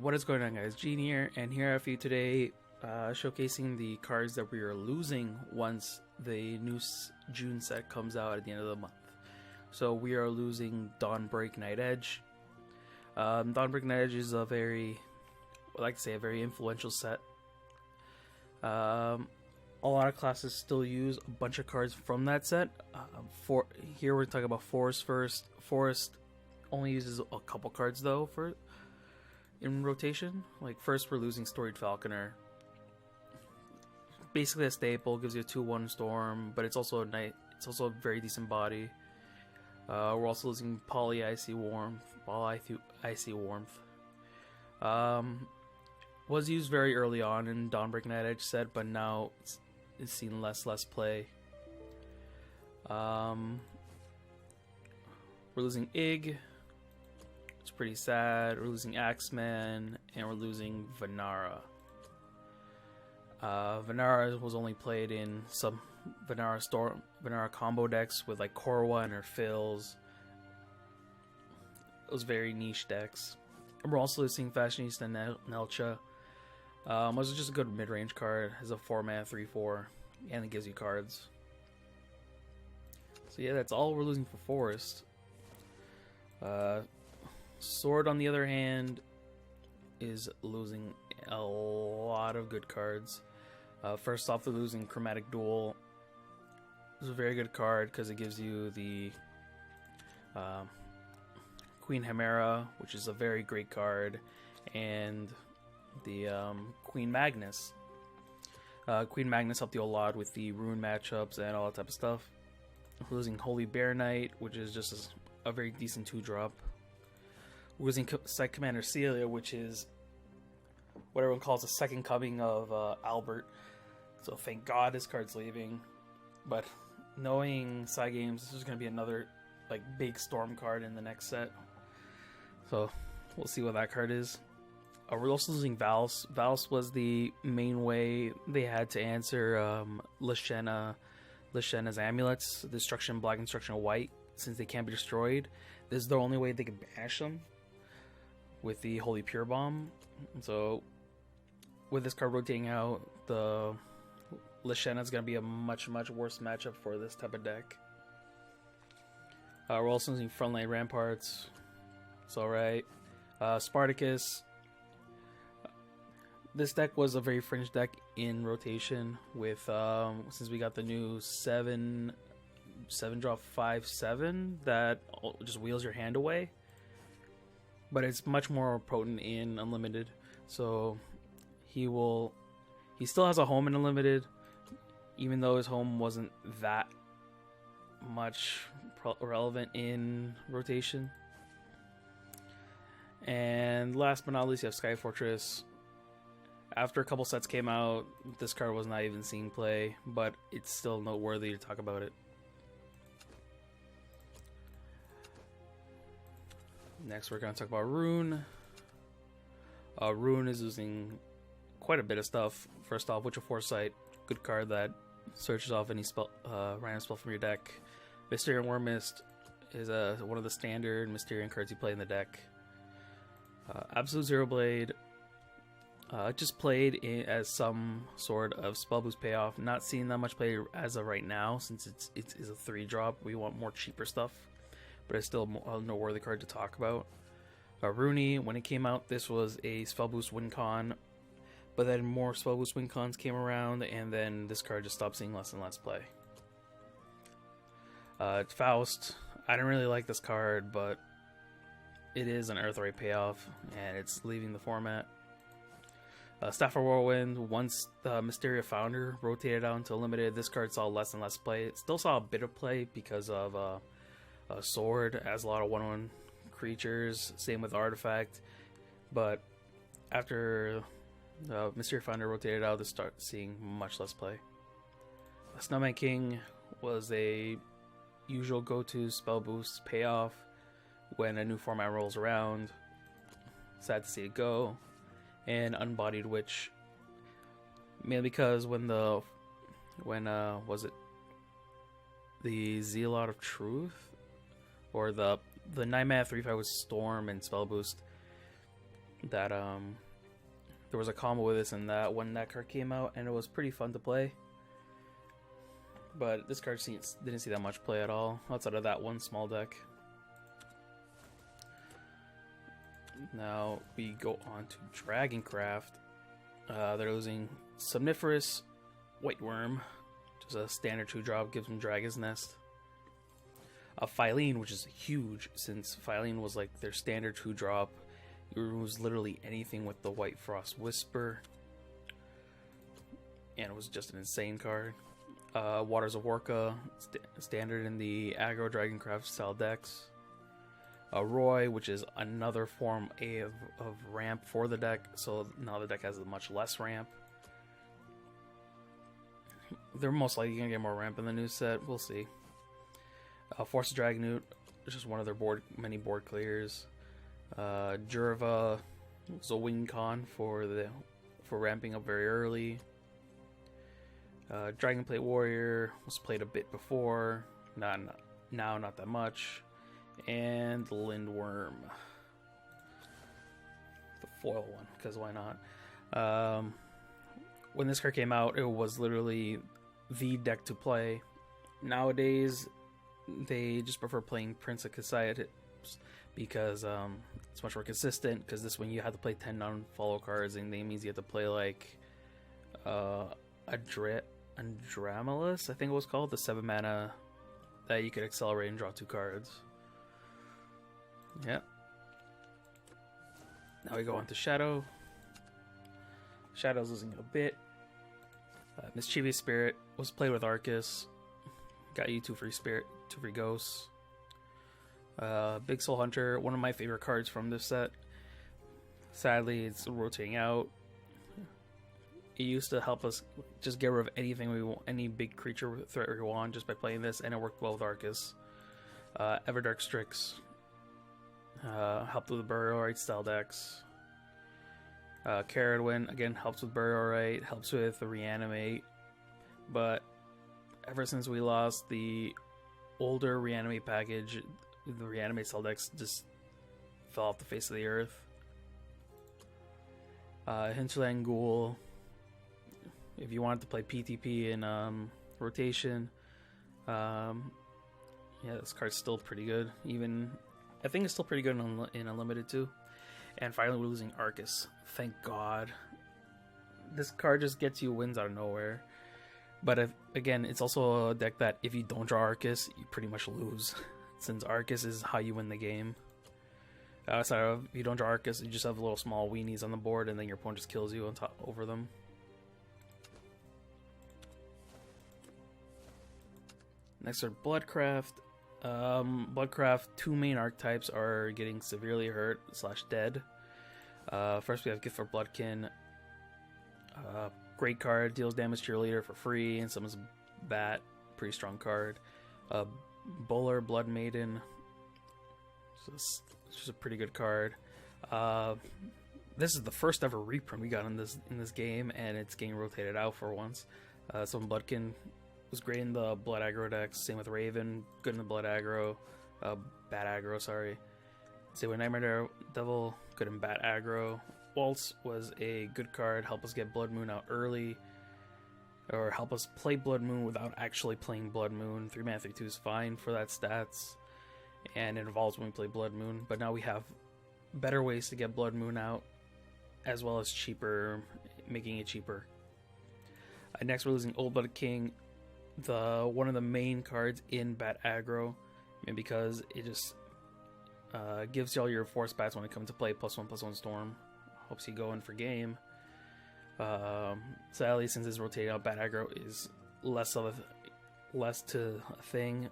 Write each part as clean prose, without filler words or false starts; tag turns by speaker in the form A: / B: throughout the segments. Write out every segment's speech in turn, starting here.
A: What is going on, guys? Gene here, and here I have for you today, showcasing the cards that we are losing once the new June set comes out at the end of the month. So we are losing Dawnbreak Nightedge. Dawnbreak Nightedge is a very, I like to say, a very influential set. A lot of classes still use a bunch of cards from that set. Here we're talking about Forest first. Forest only uses a couple cards though in rotation. Like first we're losing Storied Falconer. Basically a staple, gives you a 2/1 storm, but it's also a very decent body. We're also losing Poly Icy Warmth. Was used very early on in Dawnbreak Nightedge set, but now it's seen less play. We're losing Ig. It's pretty sad. We're losing Axeman, and we're losing Vanara. Vanara was only played in some Vanara combo decks with like Korwa or Fills. Those very niche decks. And we're also losing Fashionista Nelcha. Was just a good mid-range card. Has a 4-mana 3/4, and it gives you cards. So yeah, that's all we're losing for Forest. Sword, on the other hand, is losing a lot of good cards. First off, they're losing Chromatic Duel. It's a very good card because it gives you the Queen Chimera, which is a very great card, and the Queen Magnus. Queen Magnus helped you a lot with the rune matchups and all that type of stuff. Losing Holy Bear Knight, which is just a very decent 2-drop. Losing Site Commander Celia, which is what everyone calls the second coming of Albert. So thank God this card's leaving. But knowing Side Games, this is going to be another like big storm card in the next set. So we'll see what that card is. We're also losing Valse. Valse was the main way they had to answer Lishena's amulets, Destruction Black and Destruction White, since they can't be destroyed. This is the only way they can banish them with the Holy Pure Bomb. So with this card rotating out, the Lishena is going to be a much worse matchup for this type of deck. We're also using Frontline Ramparts. It's alright. Spartacus. This deck was a very fringe deck in rotation with since we got the new 7-drop 5/7 that just wheels your hand away. But it's much more potent in Unlimited. So he still has a home in Unlimited, even though his home wasn't that much relevant in rotation. And last but not least, you have Sky Fortress. After a couple sets came out, this card was not even seeing play, but it's still noteworthy to talk about it. Next, we're going to talk about Rune. Rune is losing quite a bit of stuff. First off, Witch of Foresight, good card that searches off any random spell from your deck. Mysterian Wormist is one of the standard Mysterian cards you play in the deck. Absolute Zero Blade, just played as some sort of spell boost payoff. Not seeing that much play as of right now, since it's a 3-drop. We want more cheaper stuff, but it's still a noteworthy card to talk about. Rooney, when it came out, this was a spell boost win con, but then more spell boost win cons came around, and then this card just stopped seeing less and less play. Faust, I didn't really like this card, but it is an Earthright payoff, and it's leaving the format. Staff of Whirlwind, once the Mysteria Founder rotated out into Limited, this card saw less and less play. It still saw a bit of play because of a Sword, as a lot of 1/1 creatures, same with Artifact, but after Mysteria Founder rotated out, they start seeing much less play. Snowman King was a usual go-to spell boost payoff when a new format rolls around. Sad to see it go. And Unbodied Witch, mainly because when was it the Zealot of Truth, or the 9-mana 3/5 with Storm and Spell Boost, that there was a combo with this and that when that card came out, and it was pretty fun to play. But this card didn't see that much play at all, outside of that one small deck. Now we go on to Dragoncraft. They're losing Somniferous White Worm, which is a standard 2-drop, gives them Dragon's Nest. Phylene, which is huge, since Phylene was like their standard 2-drop. It removes literally anything with the White Frost Whisper. And it was just an insane card. Waters of Orca, standard in the aggro Dragoncraft style decks. Roy, which is another form of ramp for the deck, so now the deck has much less ramp. They're most likely going to get more ramp in the new set, we'll see. Force of Dragonute, which is one of their many board clears. Jurva was a wing con for ramping up very early. Dragonplate Warrior was played a bit before, not that much. And Lindworm, the foil one, because why not? When this card came out, it was literally the deck to play. Nowadays, they just prefer playing Prince of Cassius because it's much more consistent. Because this one you have to play 10 non-follow cards, and that means you have to play like Andramelus, I think it was called, the 7 mana that you could accelerate and draw 2 cards. Yep. Now we go on to Shadow. Shadow's losing a bit. Mischievous Spirit was played with Arcus. Got you 2 free Spirit, 2 free Ghosts. Big Soul Hunter, one of my favorite cards from this set. Sadly, it's rotating out. It used to help us just get rid of anything we want, any big creature threat we want, just by playing this, and it worked well with Arcus. Everdark Strix helped with the Burial Rite style decks. Caradwin again helps with Burial Rite, helps with the Reanimate, but ever since we lost the older Reanimate package, the Reanimate style decks just fell off the face of the earth. Hinterland Ghoul, if you wanted to play PTP in rotation, yeah, this card's still pretty good. Even I think it's still pretty good in Unlimited too. And finally, we're losing Arcus. Thank God. This card just gets you wins out of nowhere. But again, it's also a deck that if you don't draw Arcus, you pretty much lose, since Arcus is how you win the game. So if you don't draw Arcus, you just have little small weenies on the board, and then your opponent just kills you over them. Next are Bloodcraft. Bloodcraft, 2 main archetypes are getting severely hurt / dead. First we have Gift for Bloodkin. Great card, deals damage to your leader for free, and summons Bat, pretty strong card. Bowler, Blood Maiden, it's just a pretty good card. This is the first ever reprint we got in this game, and it's getting rotated out for once. Some Bloodkin was great in the Blood aggro decks. Same with Raven, good in the Blood aggro, Bat aggro. Sorry. Same with Nightmare Devil, good in Bat aggro. Waltz was a good card, help us get Blood Moon out early, or help us play Blood Moon without actually playing Blood Moon. 3 mana 3/2 is fine for that stats, and it evolves when we play Blood Moon. But now we have better ways to get Blood Moon out, as well as cheaper, making it cheaper. Next, we're losing Old Blood King, one of the main cards in Bat aggro, and because it just gives you all your force bats when it comes to play +1/+1 Storm. Helps you go in for game. Sadly, since it's rotating out, Bat aggro is less to a thing.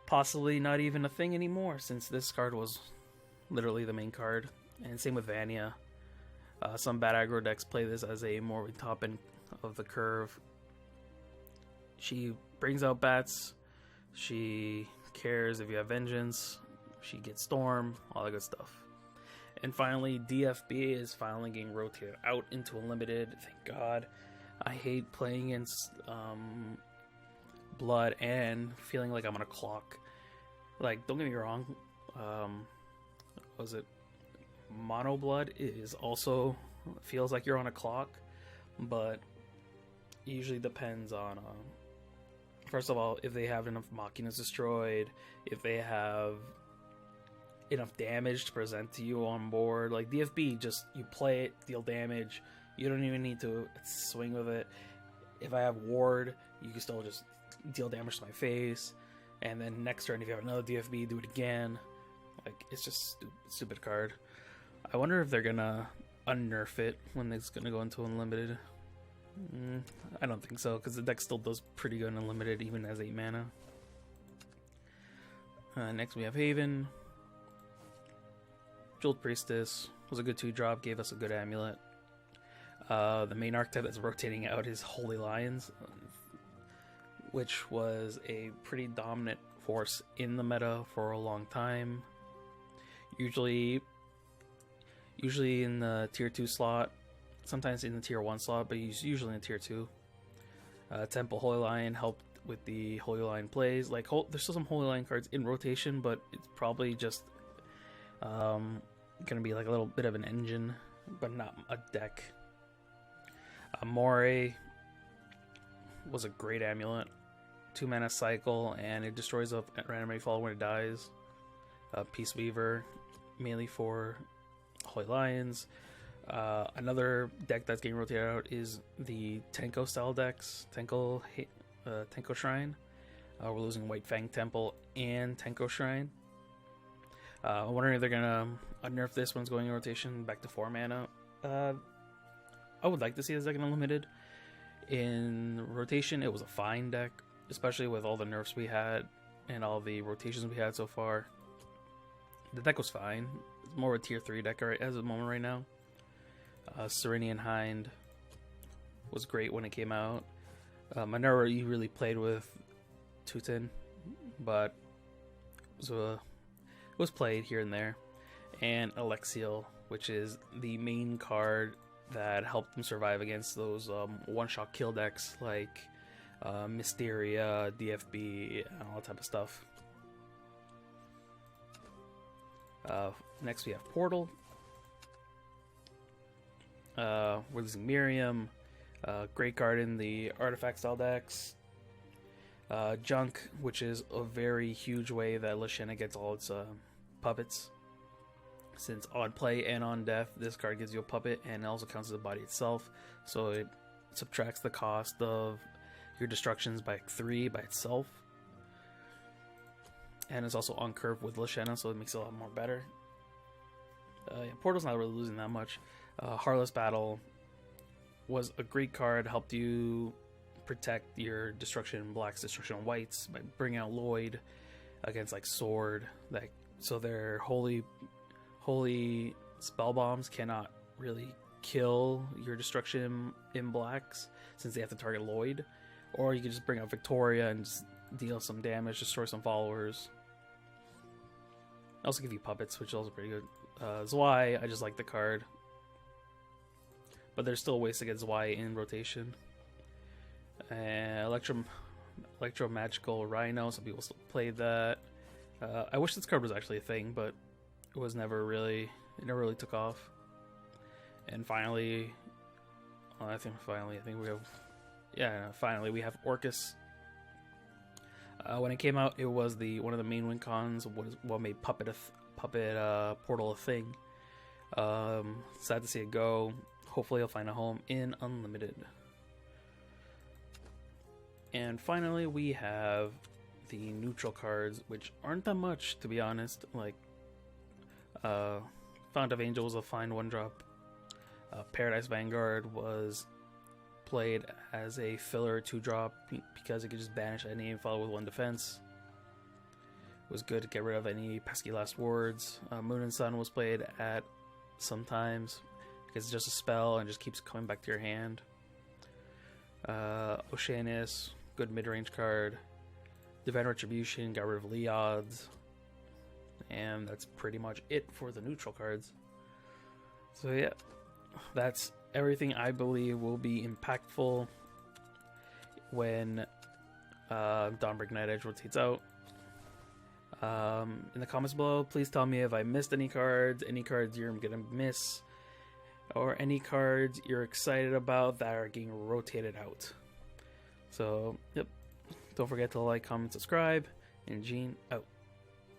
A: Possibly not even a thing anymore, since this card was literally the main card. And same with Vania. Some Bat aggro decks play this as a more top end of the curve. She brings out bats. She cares if you have Vengeance. She gets Storm, all that good stuff. And finally, DFB is finally getting rotated out into Unlimited. Thank God. I hate playing in Blood and feeling like I'm on a clock. Like, don't get me wrong. Was it Mono Blood is also feels like you're on a clock, but usually depends on first of all, if they have enough Machinas destroyed, if they have enough damage to present to you on board. Like DFB, just you play it, deal damage. You don't even need to swing with it. If I have Ward, you can still just deal damage to my face. And then next turn, if you have another DFB, do it again. Like, it's just stupid card. I wonder if they're gonna unnerf it when it's gonna go into Unlimited. I don't think so, because the deck still does pretty good in Unlimited, even as 8 mana. Next we have Haven. Jeweled Priestess was a good 2-drop, gave us a good amulet. The main archetype that's rotating out is Holy Lions, which was a pretty dominant force in the meta for a long time. Usually in the tier 2 slot, sometimes in the tier 1 slot, but usually in tier 2. Temple Holy Lion helped with the Holy Lion plays. Like, there's still some Holy Lion cards in rotation, but it's probably just gonna be like a little bit of an engine, but not a deck. Moray was a great amulet. 2 mana cycle, and it destroys a random fall when it dies. Peace Weaver, mainly for Holy Lions. Another deck that's getting rotated out is the Tenko style decks. Tenko Shrine. We're losing White Fang Temple and Tenko Shrine. I'm wondering if they're gonna unnerf this one's going in rotation back to 4 mana. I would like to see this deck in Unlimited. In rotation, it was a fine deck, especially with all the nerfs we had and all the rotations we had so far. The deck was fine. It's more of a tier 3 deck as a moment right now. Serenian Hind was great when it came out. I never really played with Tutin, but it was played here and there. And Alexiel, which is the main card that helped them survive against those one-shot kill decks like Mysteria, DFB, and all that type of stuff. Next we have Portal. We're losing Miriam, great card in the artifact style decks. Junk, which is a very huge way that Lashana gets all its puppets. Since odd play and on death, this card gives you a puppet, and it also counts as a body itself, so it subtracts the cost of your destructions by 3 by itself. And it's also on curve with Lashana, so it makes it a lot more better. Portal's not really losing that much. Heartless Battle was a great card, helped you protect your destruction blacks, destruction whites by bringing out Lloyd against like Sword. So their holy spell bombs cannot really kill your destruction in blacks since they have to target Lloyd. Or you can just bring out Victoria and just deal some damage, destroy some followers. Also give you puppets, which is also pretty good. Zwei, I just like the card. But there's still ways to get Zwei in rotation. Electro Magical Rhino, some people still play that. I wish this card was actually a thing, but it was never really took off. And finally, finally we have Orcus. When it came out, it was one of the main win cons. What made Puppet Portal a thing. Sad to see it go. Hopefully, I'll find a home in Unlimited. And finally, we have the neutral cards, which aren't that much, to be honest. Like, Fount of Angel was a fine 1-drop. Paradise Vanguard was played as a filler 2-drop because it could just banish any and follow with 1 defense. It was good to get rid of any pesky last words. Moon and Sun was played at sometimes because it's just a spell and just keeps coming back to your hand. Oceanus, good mid-range card. Divine Retribution, got rid of Leods. And that's pretty much it for the neutral cards. So yeah, that's everything I believe will be impactful when Dawnbreak Nightedge rotates out. In the comments below, please tell me if I missed any cards you're gonna miss, or any cards you're excited about that are getting rotated out. So, yep. Don't forget to like, comment, subscribe, and Gene out.